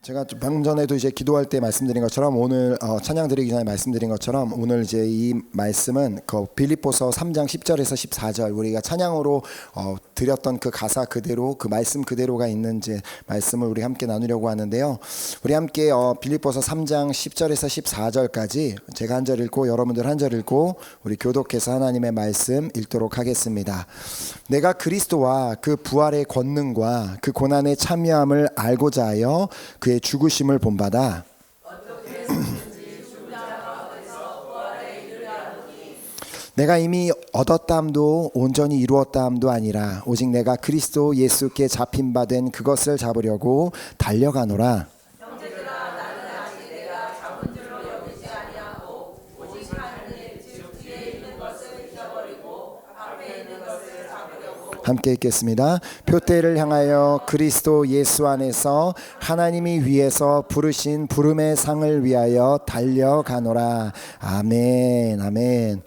제가 방 전에도 이제 기도할 때 말씀드린 것처럼 오늘 찬양 드리기 전에 말씀드린 것처럼 오늘 이제 이 말씀은 그 빌립보서 3장 10절에서 14절 우리가 찬양으로 드렸던 그 가사 그대로 그 말씀 그대로가 있는 이제 말씀을 우리 함께 나누려고 하는데요. 우리 함께 빌립보서 3장 10절에서 14절까지 제가 한 절 읽고 여러분들 한 절 읽고 우리 교독해서 하나님의 말씀 읽도록 하겠습니다. 내가 그리스도와 그 부활의 권능과 그 고난의 참여함을 알고자 하여 그의 죽으심을 본받아 내가 이미 얻었다함도 온전히 이루었다함도 아니라 오직 내가 그리스도 예수께 잡힌 바 된 그것을 잡으려고 달려가노라. 함께 읽겠습니다. 표대를 향하여 그리스도 예수 안에서 하나님이 위에서 부르신 부름의 상을 위하여 달려가노라. 아멘, 아멘.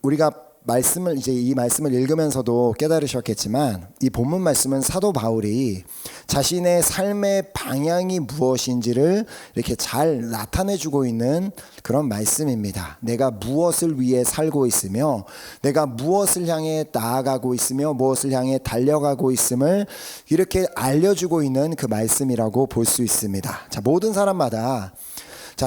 우리가 말씀을 이제 이 말씀을 읽으면서도 깨달으셨겠지만 이 본문 말씀은 사도 바울이 자신의 삶의 방향이 무엇인지를 이렇게 잘 나타내주고 있는 그런 말씀입니다. 내가 무엇을 위해 살고 있으며 내가 무엇을 향해 나아가고 있으며 무엇을 향해 달려가고 있음을 이렇게 알려주고 있는 그 말씀이라고 볼 수 있습니다. 자, 모든 사람마다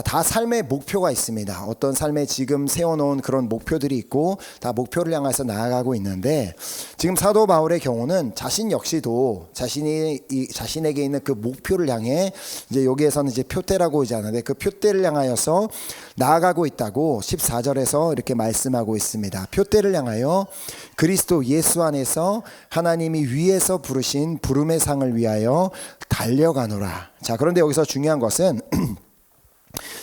다 삶의 목표가 있습니다. 어떤 삶에 지금 세워놓은 그런 목표들이 있고 다 목표를 향해서 나아가고 있는데 지금 사도 바울의 경우는 자신 역시도 자신에게 있는 그 목표를 향해 이제 여기에서는 이제 표대라고 하지 않는데 그 표대를 향하여서 나아가고 있다고 14절에서 이렇게 말씀하고 있습니다. 표대를 향하여 그리스도 예수 안에서 하나님이 위에서 부르신 부름의 상을 위하여 달려가노라. 자, 그런데 여기서 중요한 것은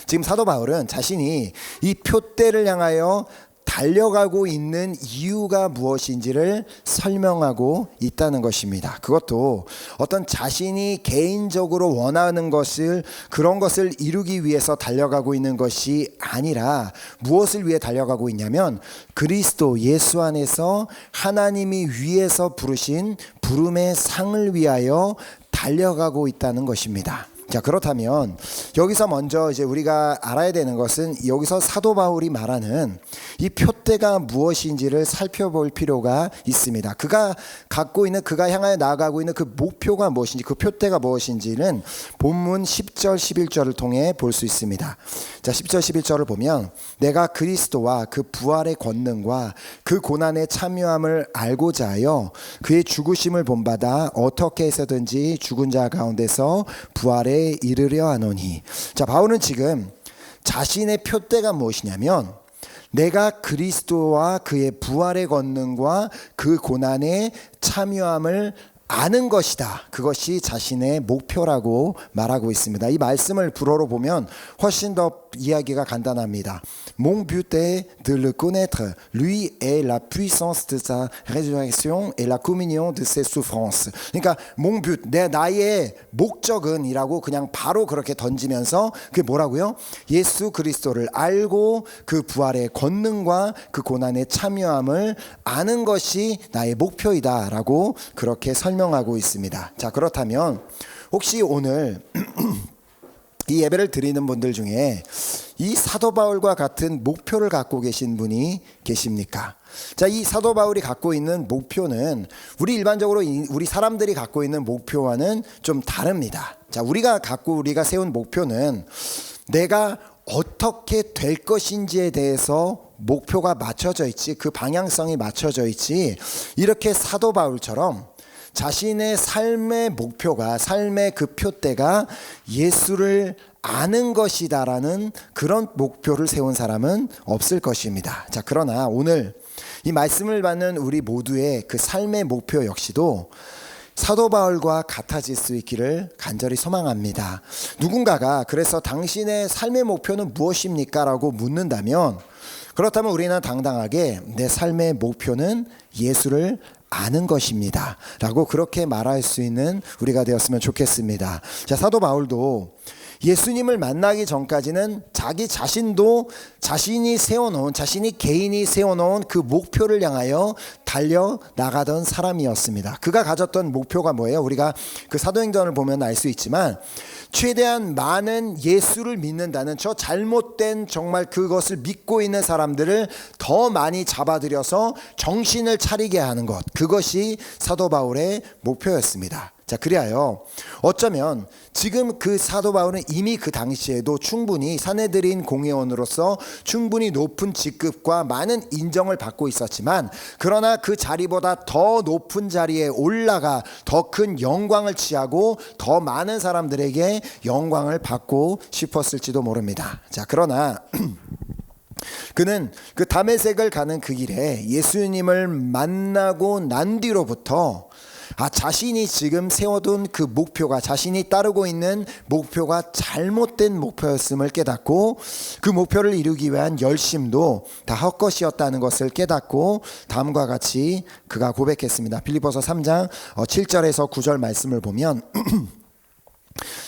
지금 사도 바울은 자신이 이 표대를 향하여 달려가고 있는 이유가 무엇인지를 설명하고 있다는 것입니다. 그것도 어떤 자신이 개인적으로 원하는 그런 것을 이루기 위해서 달려가고 있는 것이 아니라 무엇을 위해 달려가고 있냐면 그리스도 예수 안에서 하나님이 위에서 부르신 부름의 상을 위하여 달려가고 있다는 것입니다. 자, 그렇다면 여기서 먼저 이제 우리가 알아야 되는 것은 여기서 사도 바울이 말하는 이 표대가 무엇인지를 살펴볼 필요가 있습니다. 그가 향하여 나아가고 있는 그 목표가 무엇인지, 그 표대가 무엇인지는 본문 10절 11절을 통해 볼 수 있습니다. 자, 10절 11절을 보면 내가 그리스도와 그 부활의 권능과 그 고난의 참여함을 알고자 하여 그의 죽으심을 본받아 어떻게 해서든지 죽은 자 가운데서 부활에 이르려 하노니. 자, 바울은 지금 자신의 표대가 무엇이냐면 내가 그리스도와 그의 부활의 권능과 그 고난의 참여함을 아는 것이다. 그것이 자신의 목표라고 말하고 있습니다. 이 말씀을 불어로 보면 훨씬 더 이야기가 간단합니다. Mon but est de le connaître. Lui est la puissance de sa résurrection et la communion de ses souffrances. 그러니까 mon but, 나의 목적은 이라고 그냥 바로 그렇게 던지면서 그게 뭐라고요? 예수 그리스도를 알고 그 부활의 권능과 그 고난의 참여함을 아는 것이 나의 목표이다 라고 그렇게 설명하고 있습니다. 자, 그렇다면 혹시 오늘 이 예배를 드리는 분들 중에 이 사도 바울과 같은 목표를 갖고 계신 분이 계십니까? 자, 이 사도 바울이 갖고 있는 목표는 우리 사람들이 갖고 있는 목표와는 좀 다릅니다. 자, 우리가 세운 목표는 내가 어떻게 될 것인지에 대해서 목표가 맞춰져 있지, 그 방향성이 맞춰져 있지, 이렇게 사도 바울처럼 자신의 삶의 목표가, 삶의 그 표대가 예수를 아는 것이다라는 그런 목표를 세운 사람은 없을 것입니다. 자, 그러나 오늘 이 말씀을 받는 우리 모두의 그 삶의 목표 역시도 사도 바울과 같아질 수 있기를 간절히 소망합니다. 누군가가 그래서 당신의 삶의 목표는 무엇입니까? 라고 묻는다면 그렇다면 우리는 당당하게 내 삶의 목표는 예수를 아는 것입니다 라고 그렇게 말할 수 있는 우리가 되었으면 좋겠습니다. 자, 사도 바울도 예수님을 만나기 전까지는 자기 자신도 자신이 개인이 세워놓은 그 목표를 향하여 달려나가던 사람이었습니다. 그가 가졌던 목표가 뭐예요? 우리가 그 사도행전을 보면 알 수 있지만 최대한 많은 예수를 믿는다는 저 잘못된 정말 그것을 믿고 있는 사람들을 더 많이 잡아들여서 정신을 차리게 하는 것, 그것이 사도 바울의 목표였습니다. 자, 그리하여 어쩌면 지금 그 사도 바울은 이미 그 당시에도 충분히 산헤드린 공회원으로서 충분히 높은 직급과 많은 인정을 받고 있었지만, 그러나 그 자리보다 더 높은 자리에 올라가 더 큰 영광을 취하고 더 많은 사람들에게 영광을 받고 싶었을지도 모릅니다. 자, 그러나 그는 그 다메섹을 가는 그 길에 예수님을 만나고 난 뒤로부터 자신이 지금 세워둔 그 목표가, 자신이 따르고 있는 목표가 잘못된 목표였음을 깨닫고 그 목표를 이루기 위한 열심도 다 헛것이었다는 것을 깨닫고 다음과 같이 그가 고백했습니다. 빌립보서 3장 7절에서 9절 말씀을 보면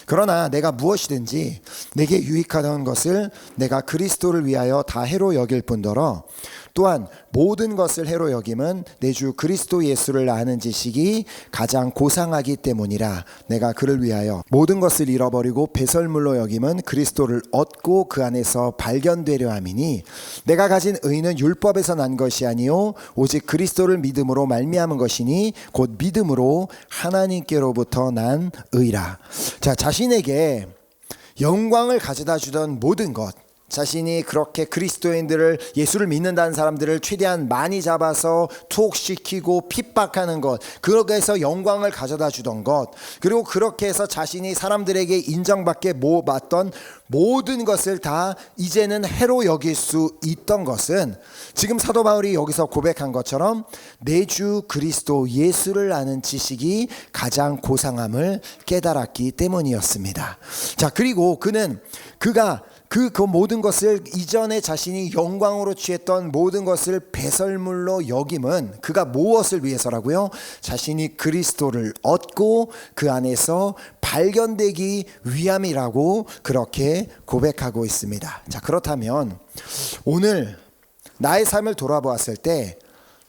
그러나 내가 무엇이든지 내게 유익하던 것을 내가 그리스도를 위하여 다 해로 여길 뿐더러 또한 모든 것을 해로 여김은 내 주 그리스도 예수를 아는 지식이 가장 고상하기 때문이라. 내가 그를 위하여 모든 것을 잃어버리고 배설물로 여김은 그리스도를 얻고 그 안에서 발견되려 함이니 내가 가진 의는 율법에서 난 것이 아니요 오직 그리스도를 믿음으로 말미암은 것이니 곧 믿음으로 하나님께로부터 난 의라. 자, 자신에게 영광을 가져다 주던 모든 것, 자신이 그렇게 그리스도인들을, 예수를 믿는다는 사람들을 최대한 많이 잡아서 투옥시키고 핍박하는 것, 그렇게 해서 영광을 가져다 주던 것, 그리고 그렇게 해서 자신이 사람들에게 인정받게 모았던 모든 것을 다 이제는 해로 여길 수 있던 것은 지금 사도 바울이 여기서 고백한 것처럼 내 주 그리스도 예수를 아는 지식이 가장 고상함을 깨달았기 때문이었습니다. 자, 그리고 그가 그 모든 것을, 이전에 자신이 영광으로 취했던 모든 것을 배설물로 여김은 그가 무엇을 위해서라고요? 자신이 그리스도를 얻고 그 안에서 발견되기 위함이라고 그렇게 고백하고 있습니다. 자, 그렇다면 오늘 나의 삶을 돌아보았을 때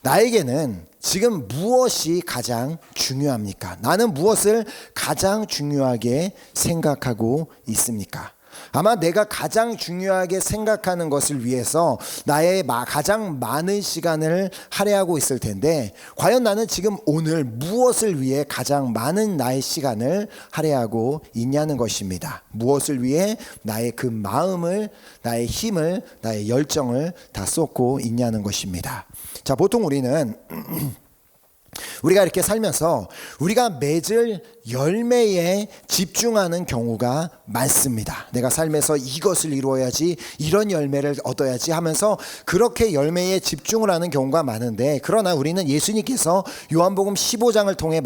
나에게는 지금 무엇이 가장 중요합니까? 나는 무엇을 가장 중요하게 생각하고 있습니까? 아마 내가 가장 중요하게 생각하는 것을 위해서 나의 가장 많은 시간을 할애하고 있을 텐데, 과연 나는 지금 오늘 무엇을 위해 가장 많은 나의 시간을 할애하고 있냐는 것입니다. 무엇을 위해 나의 그 마음을, 나의 힘을, 나의 열정을 다 쏟고 있냐는 것입니다. 자, 보통 우리가 이렇게 살면서 우리가 맺을 열매에 집중하는 경우가 많습니다. 내가 삶에서 이것을 이루어야지, 이런 열매를 얻어야지 하면서 그렇게 열매에 집중을 하는 경우가 많은데, 그러나 우리는 예수님께서 요한복음 15장을 통해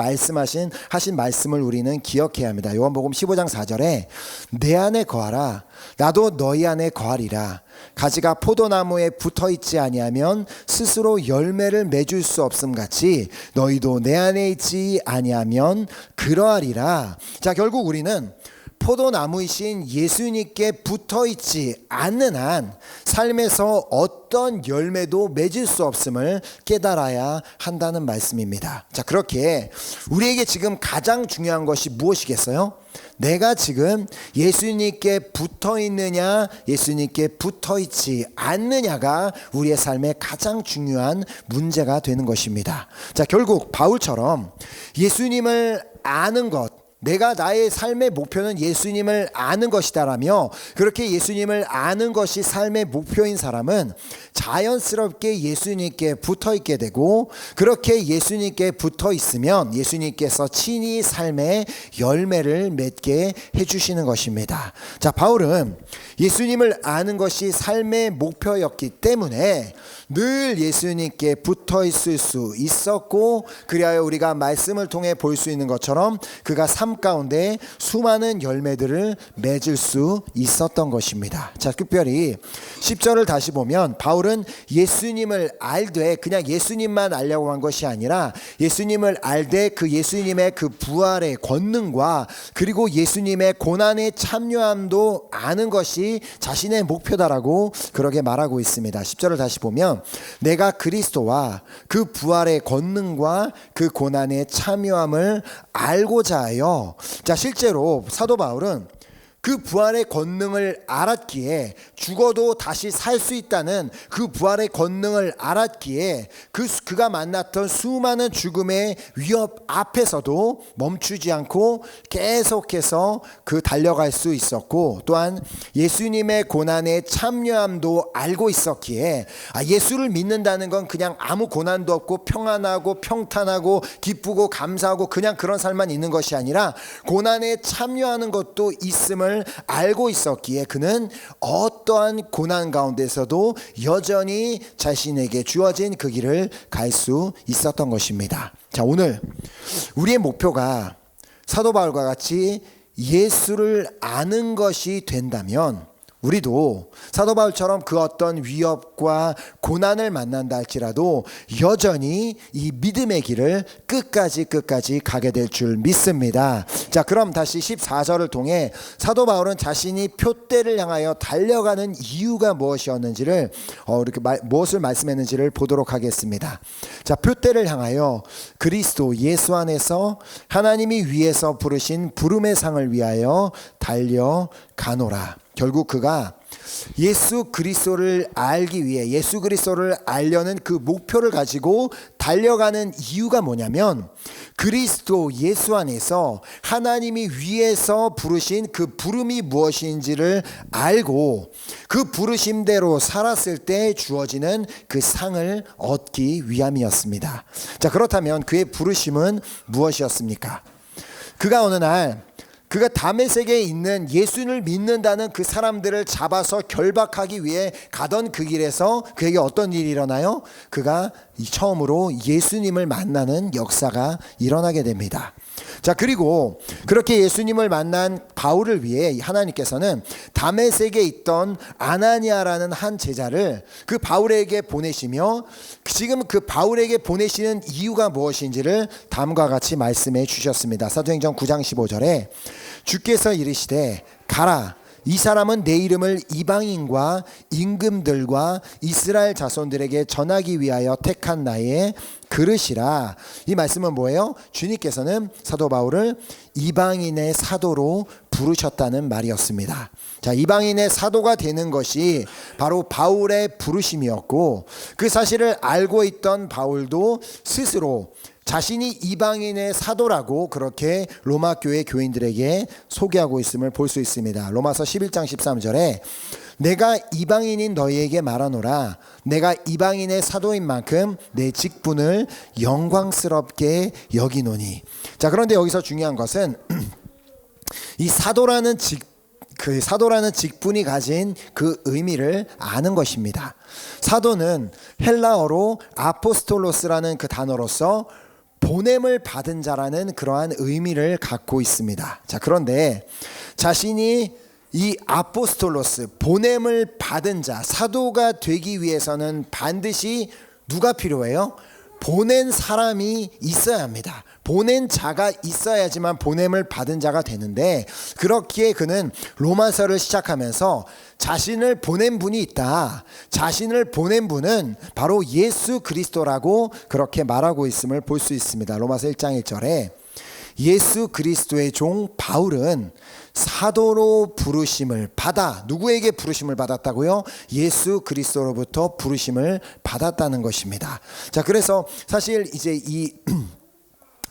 하신 말씀을 우리는 기억해야 합니다. 요한복음 15장 4절에 내 안에 거하라 나도 너희 안에 거하리라. 가지가 포도나무에 붙어있지 아니하면 스스로 열매를 맺을 수 없음 같이 너희도 내 안에 있지 아니하면 그러하리라. 자, 결국 우리는 포도나무이신 예수님께 붙어있지 않는 한 삶에서 어떤 열매도 맺을 수 없음을 깨달아야 한다는 말씀입니다. 자, 그렇게 우리에게 지금 가장 중요한 것이 무엇이겠어요? 내가 지금 예수님께 붙어 있느냐, 예수님께 붙어 있지 않느냐가 우리의 삶의 가장 중요한 문제가 되는 것입니다. 자, 결국 바울처럼 예수님을 아는 것, 내가 나의 삶의 목표는 예수님을 아는 것이다라며 그렇게 예수님을 아는 것이 삶의 목표인 사람은 자연스럽게 예수님께 붙어 있게 되고, 그렇게 예수님께 붙어 있으면 예수님께서 친히 삶의 열매를 맺게 해주시는 것입니다. 자, 바울은 예수님을 아는 것이 삶의 목표였기 때문에 늘 예수님께 붙어 있을 수 있었고, 그리하여 우리가 말씀을 통해 볼 수 있는 것처럼 그가 3 삶 가운데 수많은 열매들을 맺을 수 있었던 것입니다. 자, 특별히 10절을 다시 보면 바울은 예수님을 알되 그냥 예수님만 알려고 한 것이 아니라 예수님을 알되 그 예수님의 그 부활의 권능과 그리고 예수님의 고난에 참여함도 아는 것이 자신의 목표다라고 그렇게 말하고 있습니다. 10절을 다시 보면 내가 그리스도와 그 부활의 권능과 그 고난에 참여함을 알고자 하여, 자, 실제로 사도 바울은 그 부활의 권능을 알았기에 죽어도 다시 살 수 있다는 그 부활의 권능을 알았기에 그가 만났던 수많은 죽음의 위협 앞에서도 멈추지 않고 계속해서 달려갈 수 있었고, 또한 예수님의 고난에 참여함도 알고 있었기에 예수를 믿는다는 건 그냥 아무 고난도 없고 평안하고 평탄하고 기쁘고 감사하고 그냥 그런 삶만 있는 것이 아니라 고난에 참여하는 것도 있음을 알고 있었기에 그는 어떠한 고난 가운데서도 여전히 자신에게 주어진 그 길을 갈 수 있었던 것입니다. 자, 오늘 우리의 목표가 사도 바울과 같이 예수를 아는 것이 된다면 우리도 사도 바울처럼 그 어떤 위협과 고난을 만난다 할지라도 여전히 이 믿음의 길을 끝까지 가게 될 줄 믿습니다. 자, 그럼 다시 14절을 통해 사도 바울은 자신이 표대를 향하여 달려가는 이유가 무엇이었는지를 이렇게 무엇을 말씀했는지를 보도록 하겠습니다. 자, 표대를 향하여 그리스도 예수 안에서 하나님이 위에서 부르신 부름의 상을 위하여 달려가노라. 결국 그가 예수 그리스도를 알기 위해 예수 그리스도를 알려는 그 목표를 가지고 달려가는 이유가 뭐냐면 그리스도 예수 안에서 하나님이 위에서 부르신 그 부름이 무엇인지를 알고 그 부르심대로 살았을 때 주어지는 그 상을 얻기 위함이었습니다. 자, 그렇다면 그의 부르심은 무엇이었습니까? 그가 어느 날 그가 다메섹에 있는 예수를 믿는다는 그 사람들을 잡아서 결박하기 위해 가던 그 길에서 그에게 어떤 일이 일어나요? 그가 처음으로 예수님을 만나는 역사가 일어나게 됩니다. 자, 그리고 그렇게 예수님을 만난 바울을 위해 하나님께서는 다메섹에 있던 아나니아라는 한 제자를 그 바울에게 보내시며 지금 그 바울에게 보내시는 이유가 무엇인지를 다음과 같이 말씀해 주셨습니다. 사도행전 9장 15절에 주께서 이르시되 가라, 이 사람은 내 이름을 이방인과 임금들과 이스라엘 자손들에게 전하기 위하여 택한 나의 그릇이라. 이 말씀은 뭐예요? 주님께서는 사도 바울을 이방인의 사도로 부르셨다는 말이었습니다. 자, 이방인의 사도가 되는 것이 바로 바울의 부르심이었고 그 사실을 알고 있던 바울도 스스로 자신이 이방인의 사도라고 그렇게 로마 교회 교인들에게 소개하고 있음을 볼 수 있습니다. 로마서 11장 13절에 내가 이방인인 너희에게 말하노라, 내가 이방인의 사도인 만큼 내 직분을 영광스럽게 여기노니. 자, 그런데 여기서 중요한 것은 이 사도라는 직분이 가진 그 의미를 아는 것입니다. 사도는 헬라어로 아포스톨로스라는 그 단어로서 보냄을 받은 자라는 그러한 의미를 갖고 있습니다. 자, 그런데 자신이 이 아포스톨로스, 보냄을 받은 자, 사도가 되기 위해서는 반드시 누가 필요해요? 보낸 사람이 있어야 합니다. 보낸 자가 있어야지만 보냄을 받은 자가 되는데, 그렇기에 그는 로마서를 시작하면서 자신을 보낸 분이 있다, 자신을 보낸 분은 바로 예수 그리스도라고 그렇게 말하고 있음을 볼 수 있습니다. 로마서 1장 1절에 예수 그리스도의 종 바울은 사도로 부르심을 받아, 누구에게 부르심을 받았다고요? 예수 그리스도로부터 부르심을 받았다는 것입니다. 자, 그래서 사실 이제 이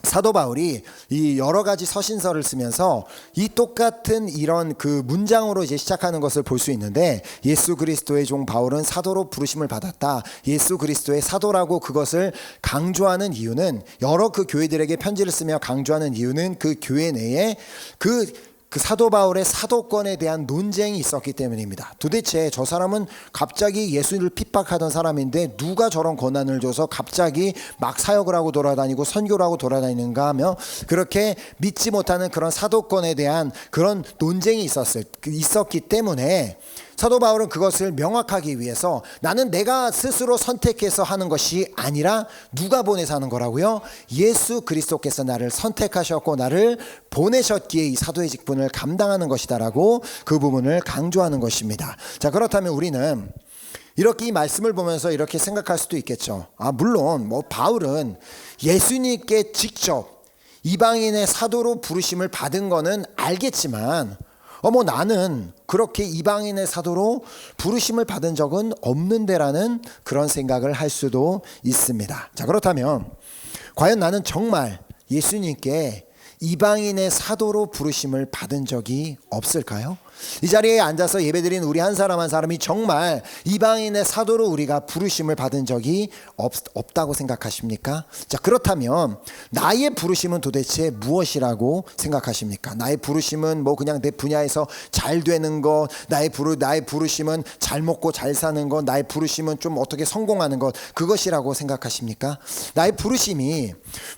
사도 바울이 이 여러 가지 서신서를 쓰면서 이 똑같은 이런 그 문장으로 이제 시작하는 것을 볼 수 있는데, 예수 그리스도의 종 바울은 사도로 부르심을 받았다, 예수 그리스도의 사도라고 그것을 강조하는 이유는, 여러 그 교회들에게 편지를 쓰며 강조하는 이유는 그 교회 내에 그 그 사도 바울의 사도권에 대한 논쟁이 있었기 때문입니다. 도대체 저 사람은 갑자기 예수를 핍박하던 사람인데 누가 저런 권한을 줘서 갑자기 막 사역을 하고 돌아다니고 선교를 하고 돌아다니는가 하며 그렇게 믿지 못하는 그런 사도권에 대한 그런 논쟁이 있었기 때문에 사도 바울은 그것을 명확하기 위해서 나는 내가 스스로 선택해서 하는 것이 아니라 누가 보내서 하는 거라고요? 예수 그리스도께서 나를 선택하셨고 나를 보내셨기에 이 사도의 직분을 감당하는 것이다라고 그 부분을 강조하는 것입니다. 자, 그렇다면 우리는 이렇게 이 말씀을 보면서 이렇게 생각할 수도 있겠죠. 물론 바울은 예수님께 직접 이방인의 사도로 부르심을 받은 거는 알겠지만 나는 그렇게 이방인의 사도로 부르심을 받은 적은 없는데라는 그런 생각을 할 수도 있습니다. 자, 그렇다면 과연 나는 정말 예수님께 이방인의 사도로 부르심을 받은 적이 없을까요? 이 자리에 앉아서 예배드린 우리 한 사람 한 사람이 정말 이방인의 사도로 우리가 부르심을 받은 적이 없다고 생각하십니까? 자, 그렇다면 나의 부르심은 도대체 무엇이라고 생각하십니까? 나의 부르심은 그냥 내 분야에서 잘 되는 것, 나의 부르심은 잘 먹고 잘 사는 것, 나의 부르심은 좀 어떻게 성공하는 것, 그것이라고 생각하십니까? 나의 부르심이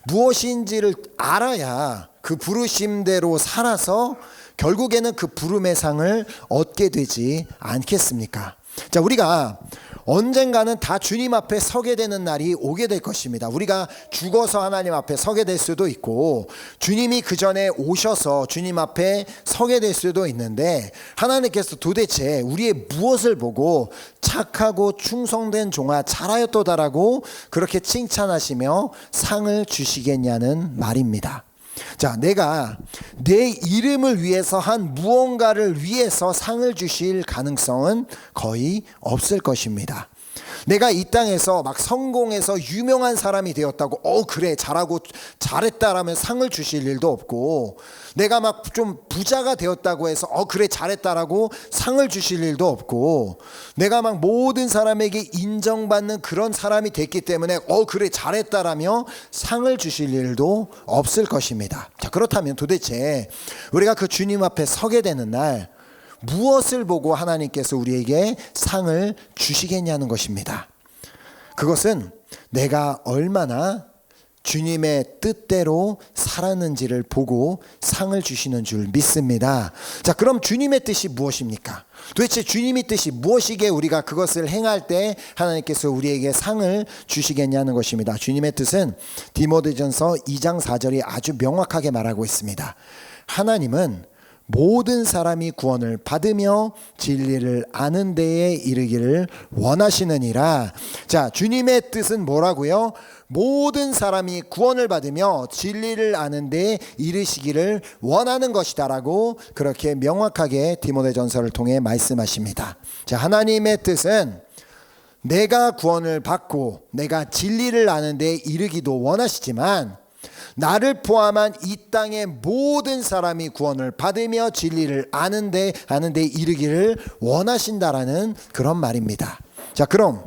무엇인지를 알아야 그 부르심대로 살아서 결국에는 그 부름의 상을 얻게 되지 않겠습니까? 자, 우리가 언젠가는 다 주님 앞에 서게 되는 날이 오게 될 것입니다. 우리가 죽어서 하나님 앞에 서게 될 수도 있고 주님이 그 전에 오셔서 주님 앞에 서게 될 수도 있는데 하나님께서 도대체 우리의 무엇을 보고 착하고 충성된 종아 잘하였도다라고 그렇게 칭찬하시며 상을 주시겠냐는 말입니다. 자, 내가 내 이름을 위해서 한 무언가를 위해서 상을 주실 가능성은 거의 없을 것입니다. 내가 이 땅에서 막 성공해서 유명한 사람이 되었다고 그래 잘하고 잘했다라면 상을 주실 일도 없고 내가 막 좀 부자가 되었다고 해서 그래 잘했다라고 상을 주실 일도 없고 내가 막 모든 사람에게 인정받는 그런 사람이 됐기 때문에 그래 잘했다라며 상을 주실 일도 없을 것입니다. 자, 그렇다면 도대체 우리가 그 주님 앞에 서게 되는 날 무엇을 보고 하나님께서 우리에게 상을 주시겠냐는 것입니다. 그것은 내가 얼마나 주님의 뜻대로 살았는지를 보고 상을 주시는 줄 믿습니다. 자, 그럼 주님의 뜻이 무엇입니까? 도대체 주님의 뜻이 무엇이기에 우리가 그것을 행할 때 하나님께서 우리에게 상을 주시겠냐는 것입니다. 주님의 뜻은 디모데전서 2장 4절이 아주 명확하게 말하고 있습니다. 하나님은 모든 사람이 구원을 받으며 진리를 아는 데에 이르기를 원하시느니라. 자, 주님의 뜻은 뭐라고요? 모든 사람이 구원을 받으며 진리를 아는 데에 이르시기를 원하는 것이다라고 그렇게 명확하게 디모데전서를 통해 말씀하십니다. 자, 하나님의 뜻은 내가 구원을 받고 내가 진리를 아는 데에 이르기도 원하시지만 나를 포함한 이 땅의 모든 사람이 구원을 받으며 진리를 아는 데 이르기를 원하신다라는 그런 말입니다. 자, 그럼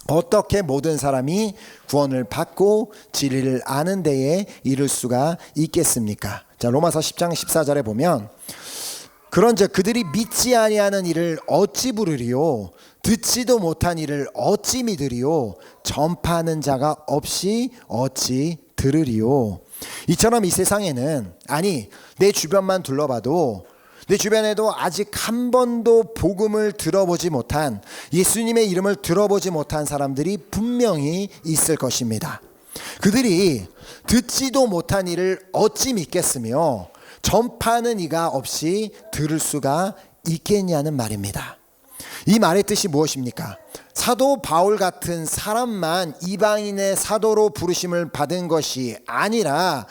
어떻게 모든 사람이 구원을 받고 진리를 아는 데에 이를 수가 있겠습니까? 자, 로마서 10장 14절에 보면 그런즉 그들이 믿지 아니하는 일을 어찌 부르리요 듣지도 못한 일을 어찌 믿으리요 전파하는 자가 없이 어찌 들으리요. 이처럼 이 세상에는 내 주변만 둘러봐도 내 주변에도 아직 한 번도 복음을 들어보지 못한 예수님의 이름을 들어보지 못한 사람들이 분명히 있을 것입니다. 그들이 듣지도 못한 일을 어찌 믿겠으며 전파하는 이가 없이 들을 수가 있겠냐는 말입니다. 이 말의 뜻이 무엇입니까? 사도 바울 같은 사람만 이방인의 사도로 부르심을 받은 것이 아니라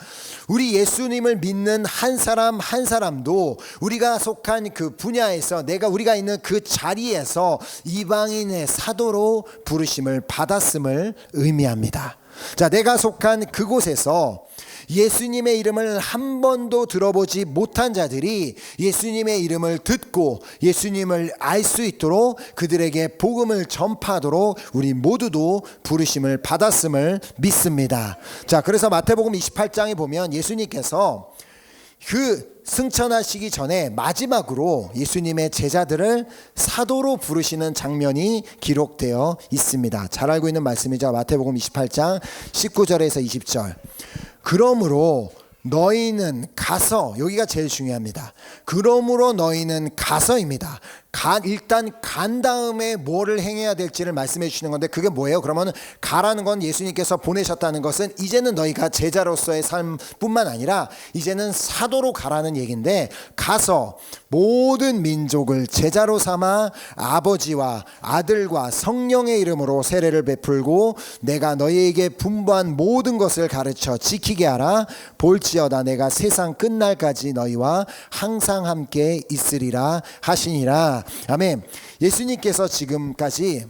우리 예수님을 믿는 한 사람 한 사람도 우리가 속한 그 분야에서 우리가 있는 그 자리에서 이방인의 사도로 부르심을 받았음을 의미합니다. 자, 내가 속한 그곳에서 예수님의 이름을 한 번도 들어보지 못한 자들이 예수님의 이름을 듣고 예수님을 알 수 있도록 그들에게 복음을 전파하도록 우리 모두도 부르심을 받았음을 믿습니다. 자, 그래서 마태복음 28장에 보면 예수님께서 그 승천하시기 전에 마지막으로 예수님의 제자들을 사도로 부르시는 장면이 기록되어 있습니다. 잘 알고 있는 말씀이죠. 마태복음 28장 19절에서 20절. 그러므로 너희는 가서, 여기가 제일 중요합니다. 그러므로 너희는 가서입니다. 일단 간 다음에 뭐를 행해야 될지를 말씀해 주시는 건데, 그게 뭐예요? 그러면 가라는 건 예수님께서 보내셨다는 것은 이제는 너희가 제자로서의 삶뿐만 아니라 이제는 사도로 가라는 얘기인데, 가서 모든 민족을 제자로 삼아 아버지와 아들과 성령의 이름으로 세례를 베풀고 내가 너희에게 분부한 모든 것을 가르쳐 지키게 하라. 볼지어다 내가 세상 끝날까지 너희와 항상 함께 있으리라 하시니라. 아멘. 예수님께서 지금까지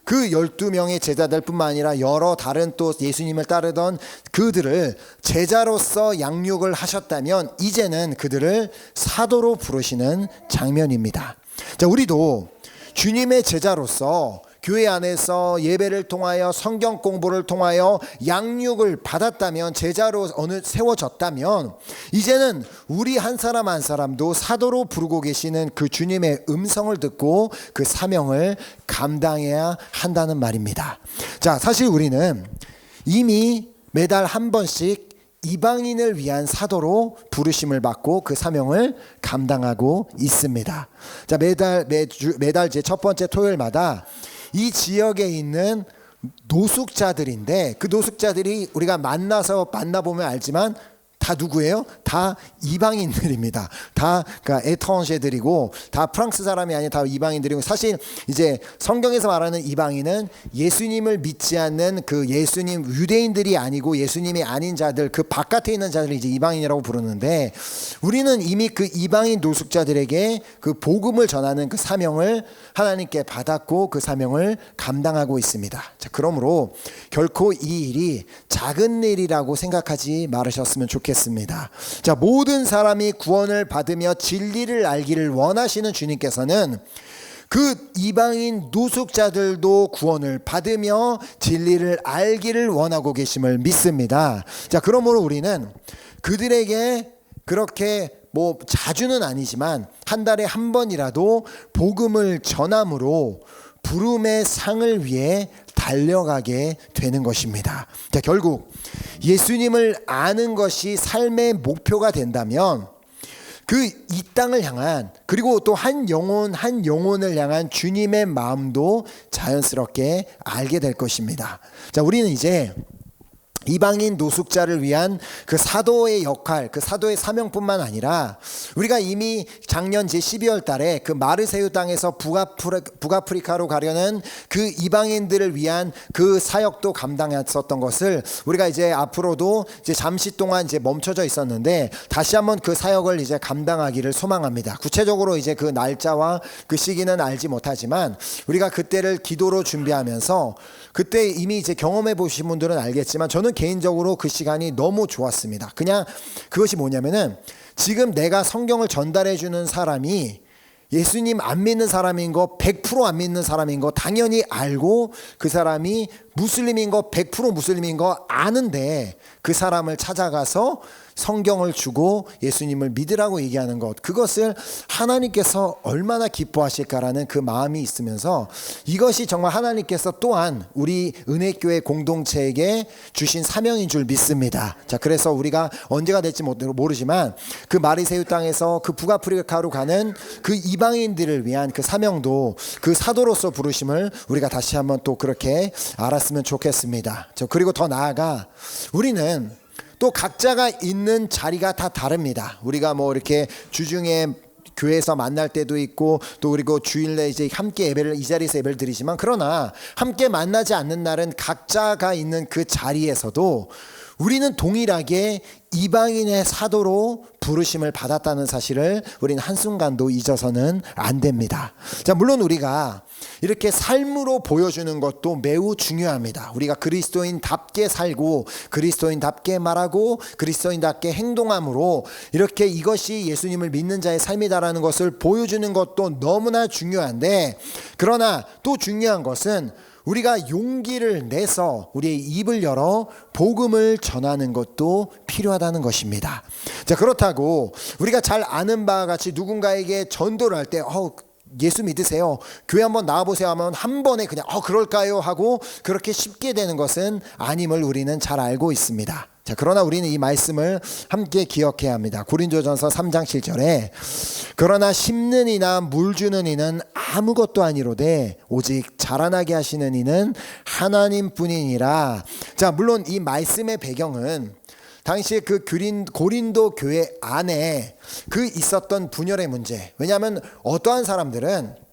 그 12명의 제자들 뿐만 아니라 여러 다른 또 예수님을 따르던 그들을 제자로서 양육을 하셨다면 이제는 그들을 사도로 부르시는 장면입니다. 자, 우리도 주님의 제자로서 교회 안에서 예배를 통하여 성경 공부를 통하여 양육을 받았다면, 제자로 어느 세워졌다면, 이제는 우리 한 사람 한 사람도 사도로 부르고 계시는 그 주님의 음성을 듣고 그 사명을 감당해야 한다는 말입니다. 자, 사실 우리는 이미 매달 한 번씩 이방인을 위한 사도로 부르심을 받고 그 사명을 감당하고 있습니다. 자, 매달 제 첫 번째 토요일마다 이 지역에 있는 노숙자들인데, 그 노숙자들이 우리가 만나보면 알지만 다 누구예요? 다 이방인들입니다. 다 그러니까 에트range들이고 다 프랑스 사람이 아닌 다 이방인들이고, 사실 이제 성경에서 말하는 이방인은 예수님을 믿지 않는 그 예수님 유대인들이 아니고 예수님이 아닌 자들, 그 바깥에 있는 자들을 이제 이방인이라고 부르는데, 우리는 이미 그 이방인 노숙자들에게 그 복음을 전하는 그 사명을 하나님께 받았고 그 사명을 감당하고 있습니다. 자, 그러므로 결코 이 일이 작은 일이라고 생각하지 말으셨으면 좋겠습니다. 자, 모든 사람이 구원을 받으며 진리를 알기를 원하시는 주님께서는 그 이방인 노숙자들도 구원을 받으며 진리를 알기를 원하고 계심을 믿습니다. 자, 그러므로 우리는 그들에게 그렇게 자주는 아니지만 한 달에 한 번이라도 복음을 전함으로 부름의 상을 위해 달려가게 되는 것입니다. 자, 결국 예수님을 아는 것이 삶의 목표가 된다면 이 땅을 향한, 그리고 또 한 영혼을 향한 주님의 마음도 자연스럽게 알게 될 것입니다. 자, 우리는 이제 이방인 노숙자를 위한 그 사도의 역할, 그 사도의 사명뿐만 아니라 우리가 이미 작년 제12월 달에 그 마르세유 땅에서 북아프리카로 가려는 그 이방인들을 위한 그 사역도 감당했었던 것을 우리가 이제 앞으로도 이제 잠시 동안 이제 멈춰져 있었는데 다시 한번 그 사역을 이제 감당하기를 소망합니다. 구체적으로 이제 그 날짜와 그 시기는 알지 못하지만 우리가 그때를 기도로 준비하면서, 그때 이미 이제 경험해 보신 분들은 알겠지만 저는 개인적으로 그 시간이 너무 좋았습니다. 그냥 그것이 뭐냐면은, 지금 내가 성경을 전달해 주는 사람이 예수님 안 믿는 사람인 거, 100% 안 믿는 사람인 거 당연히 알고, 그 사람이 무슬림인 거 100% 무슬림인 거 아는데 그 사람을 찾아가서 성경을 주고 예수님을 믿으라고 얘기하는 것, 그것을 하나님께서 얼마나 기뻐하실까라는 그 마음이 있으면서, 이것이 정말 하나님께서 또한 우리 은혜교회 공동체에게 주신 사명인 줄 믿습니다. 자, 그래서 우리가 언제가 될지 모르지만 그 마르세유 땅에서 그 북아프리카로 가는 그 이방인들을 위한 그 사명도 그 사도로서 부르심을 우리가 다시 한번 또 그렇게 알았으면 좋겠습니다. 그리고 더 나아가 우리는 또 각자가 있는 자리가 다 다릅니다. 우리가 이렇게 주중에 교회에서 만날 때도 있고, 또 그리고 주일에 이제 함께 이 자리에서 예배를 드리지만, 그러나 함께 만나지 않는 날은 각자가 있는 그 자리에서도 우리는 동일하게 이방인의 사도로 부르심을 받았다는 사실을 우리는 한순간도 잊어서는 안 됩니다. 자, 물론 우리가 이렇게 삶으로 보여주는 것도 매우 중요합니다. 우리가 그리스도인답게 살고 그리스도인답게 말하고 그리스도인답게 행동함으로 이렇게 이것이 예수님을 믿는 자의 삶이다라는 것을 보여주는 것도 너무나 중요한데, 그러나 또 중요한 것은 우리가 용기를 내서 우리의 입을 열어 복음을 전하는 것도 필요하다는 것입니다. 자, 그렇다고 우리가 잘 아는 바와 같이 누군가에게 전도를 할 때 예수 믿으세요, 교회 한번 나와보세요 하면 한 번에 그냥 그럴까요 하고 그렇게 쉽게 되는 것은 아님을 우리는 잘 알고 있습니다. 자, 그러나 우리는 이 말씀을 함께 기억해야 합니다. 고린도전서 3장 7절에 그러나 심는 이나 물 주는 이는 아무것도 아니로되 오직 자라나게 하시는 이는 하나님뿐이니라. 자, 물론 이 말씀의 배경은 당시에 그 고린도 교회 안에 그 있었던 분열의 문제. 왜냐하면 어떠한 사람들은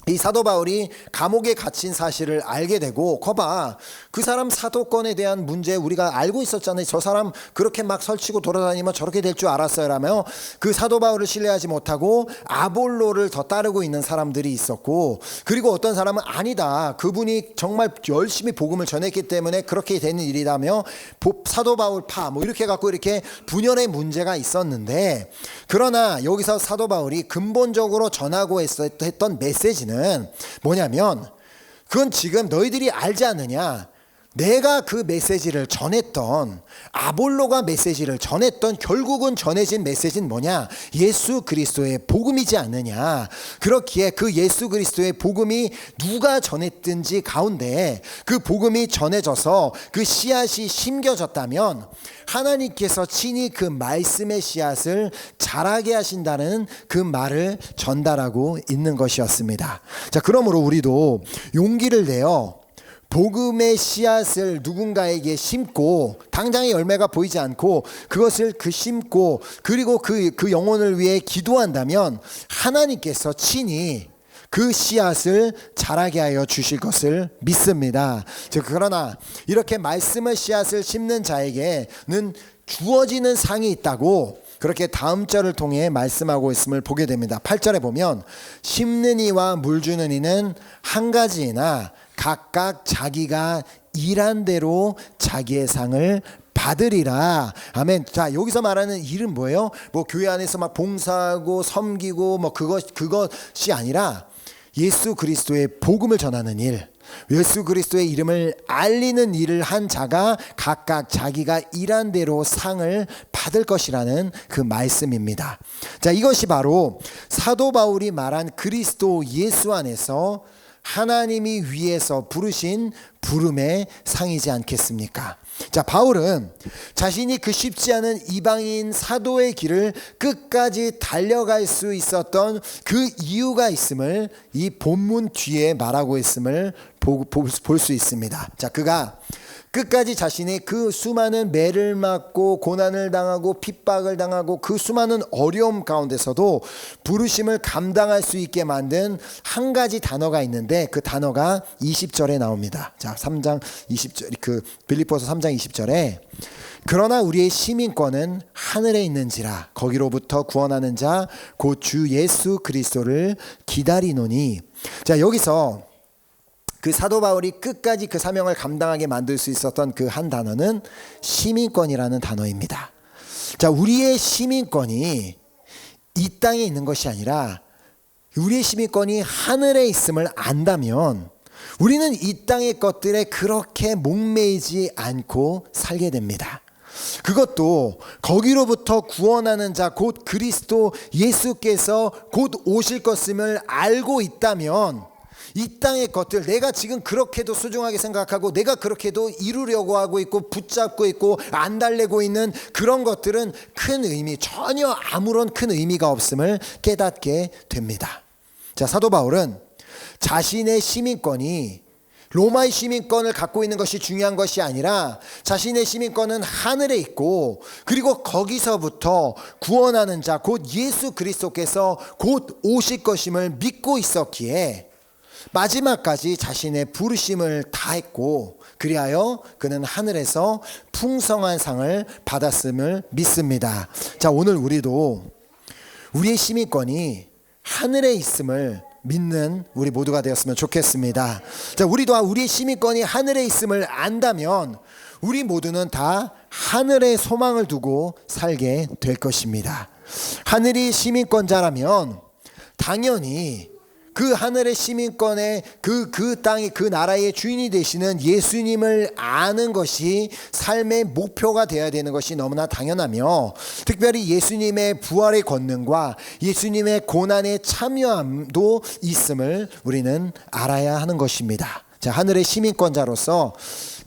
이 사도 바울이 감옥에 갇힌 사실을 알게 되고, 거봐, 그 사람 사도권에 대한 문제 우리가 알고 있었잖아요. 저 사람 그렇게 막 설치고 돌아다니면 저렇게 될 줄 알았어요 라며 그 사도 바울을 신뢰하지 못하고 아볼로를 더 따르고 있는 사람들이 있었고, 그리고 어떤 사람은 아니다, 그분이 정말 열심히 복음을 전했기 때문에 그렇게 되는 일이라며 사도 바울 파 이렇게 갖고 이렇게 분열의 문제가 있었는데, 그러나 여기서 사도 바울이 근본적으로 전하고 했던 메시지는 뭐냐면, 그건 지금 너희들이 알지 않느냐, 내가 그 메시지를 전했던, 아볼로가 메시지를 전했던, 결국은 전해진 메시지는 뭐냐, 예수 그리스도의 복음이지 않느냐. 그렇기에 그 예수 그리스도의 복음이 누가 전했든지 가운데 그 복음이 전해져서 그 씨앗이 심겨졌다면 하나님께서 친히 그 말씀의 씨앗을 자라게 하신다는 그 말을 전달하고 있는 것이었습니다. 자, 그러므로 우리도 용기를 내어 복음의 씨앗을 누군가에게 심고, 당장의 열매가 보이지 않고 그것을 심고, 그리고 그 영혼을 위해 기도한다면 하나님께서 친히 그 씨앗을 자라게 하여 주실 것을 믿습니다. 그러나 이렇게 말씀의 씨앗을 심는 자에게는 주어지는 상이 있다고 그렇게 다음 절을 통해 말씀하고 있음을 보게 됩니다. 8절에 보면 심는 이와 물 주는 이는 한 가지이나 각각 자기가 일한 대로 자기의 상을 받으리라. 아멘. 자, 여기서 말하는 일은 뭐예요? 교회 안에서 막 봉사하고 섬기고 그것이 아니라 예수 그리스도의 복음을 전하는 일, 예수 그리스도의 이름을 알리는 일을 한 자가 각각 자기가 일한 대로 상을 받을 것이라는 그 말씀입니다. 자, 이것이 바로 사도 바울이 말한 그리스도 예수 안에서 하나님이 위에서 부르신 부름의 상이지 않겠습니까? 자, 바울은 자신이 그 쉽지 않은 이방인 사도의 길을 끝까지 달려갈 수 있었던 그 이유가 있음을 이 본문 뒤에 말하고 있음을 볼 수 있습니다. 자, 그가 끝까지 자신이 그 수많은 매를 맞고 고난을 당하고 핍박을 당하고 그 수많은 어려움 가운데서도 부르심을 감당할 수 있게 만든 한 가지 단어가 있는데, 그 단어가 20절에 나옵니다. 자, 3장 20절, 빌립보서 3장 20절에 그러나 우리의 시민권은 하늘에 있는지라 거기로부터 구원하는 자 곧 주 예수 그리스도를 기다리노니. 자, 여기서 그 사도 바울이 끝까지 그 사명을 감당하게 만들 수 있었던 그 한 단어는 시민권이라는 단어입니다. 자, 우리의 시민권이 이 땅에 있는 것이 아니라 우리의 시민권이 하늘에 있음을 안다면 우리는 이 땅의 것들에 그렇게 목매이지 않고 살게 됩니다. 그것도 거기로부터 구원하는 자 곧 그리스도 예수께서 곧 오실 것임을 알고 있다면 이 땅의 것들, 내가 지금 그렇게도 소중하게 생각하고 내가 그렇게도 이루려고 하고 있고 붙잡고 있고 안달내고 있는 그런 것들은 전혀 아무런 큰 의미가 없음을 깨닫게 됩니다. 자, 사도 바울은 자신의 시민권이 로마의 시민권을 갖고 있는 것이 중요한 것이 아니라 자신의 시민권은 하늘에 있고, 그리고 거기서부터 구원하는 자 곧 예수 그리스도께서 곧 오실 것임을 믿고 있었기에 마지막까지 자신의 부르심을 다했고, 그리하여 그는 하늘에서 풍성한 상을 받았음을 믿습니다. 자, 오늘 우리도 우리의 시민권이 하늘에 있음을 믿는 우리 모두가 되었으면 좋겠습니다. 자, 우리도 우리의 시민권이 하늘에 있음을 안다면 우리 모두는 다 하늘에 소망을 두고 살게 될 것입니다. 하늘이 시민권자라면 당연히 그 하늘의 시민권의 그 땅이 그 나라의 주인이 되시는 예수님을 아는 것이 삶의 목표가 되어야 되는 것이 너무나 당연하며, 특별히 예수님의 부활의 권능과 예수님의 고난에 참여함도 있음을 우리는 알아야 하는 것입니다. 자, 하늘의 시민권자로서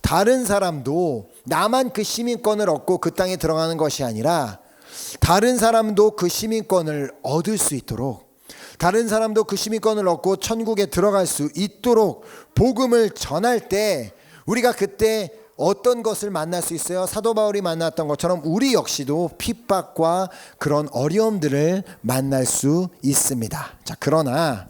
다른 사람도 나만 그 시민권을 얻고 그 땅에 들어가는 것이 아니라 다른 사람도 그 시민권을 얻을 수 있도록, 다른 사람도 그 시민권을 얻고 천국에 들어갈 수 있도록 복음을 전할 때 우리가 그때 어떤 것을 만날 수 있어요? 사도 바울이 만났던 것처럼 우리 역시도 핍박과 그런 어려움들을 만날 수 있습니다. 자, 그러나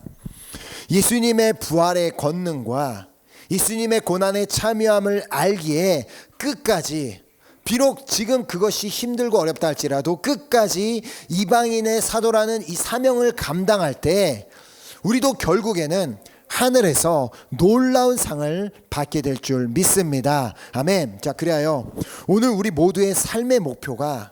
예수님의 부활의 권능과 예수님의 고난에 참여함을 알기에 끝까지, 비록 지금 그것이 힘들고 어렵다 할지라도 끝까지 이방인의 사도라는 이 사명을 감당할 때 우리도 결국에는 하늘에서 놀라운 상을 받게 될 줄 믿습니다. 아멘. 자, 그래요. 오늘 우리 모두의 삶의 목표가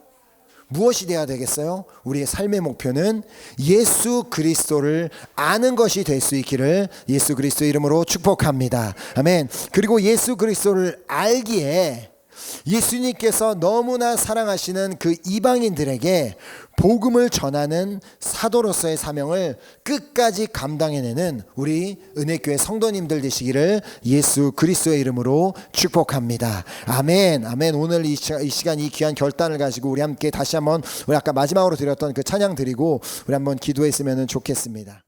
무엇이 되어야 되겠어요? 우리의 삶의 목표는 예수 그리스도를 아는 것이 될 수 있기를 예수 그리스도 이름으로 축복합니다. 아멘. 그리고 예수 그리스도를 알기에 예수님께서 너무나 사랑하시는 그 이방인들에게 복음을 전하는 사도로서의 사명을 끝까지 감당해내는 우리 은혜교회 성도님들 되시기를 예수 그리스도의 이름으로 축복합니다. 아멘. 아멘. 오늘 이 시간 이 귀한 결단을 가지고 우리 함께 다시 한번, 우리 아까 마지막으로 드렸던 그 찬양 드리고 우리 한번 기도했으면 좋겠습니다.